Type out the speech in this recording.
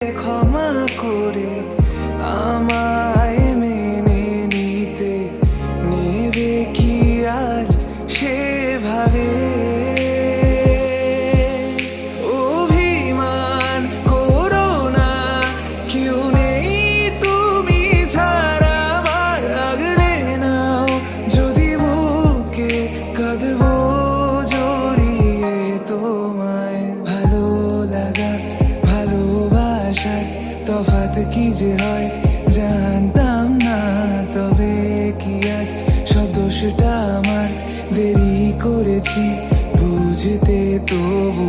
ক্ষমা করে আমায় মেনে নিতে নেবে কি আজ সেভাবে অভিমান করো না, কেউ নেই তুমি ছাড়া আমার, আগলে নাও যদি বুকে কাঁদবো জড়িয়ে তোমায়। ভালো লাগা ভালোবাসার তফাৎ কি যে হয় জানতাম না, তবে কি আজ সব দোষটা আমার, দেরি করেছি বুঝতে তবু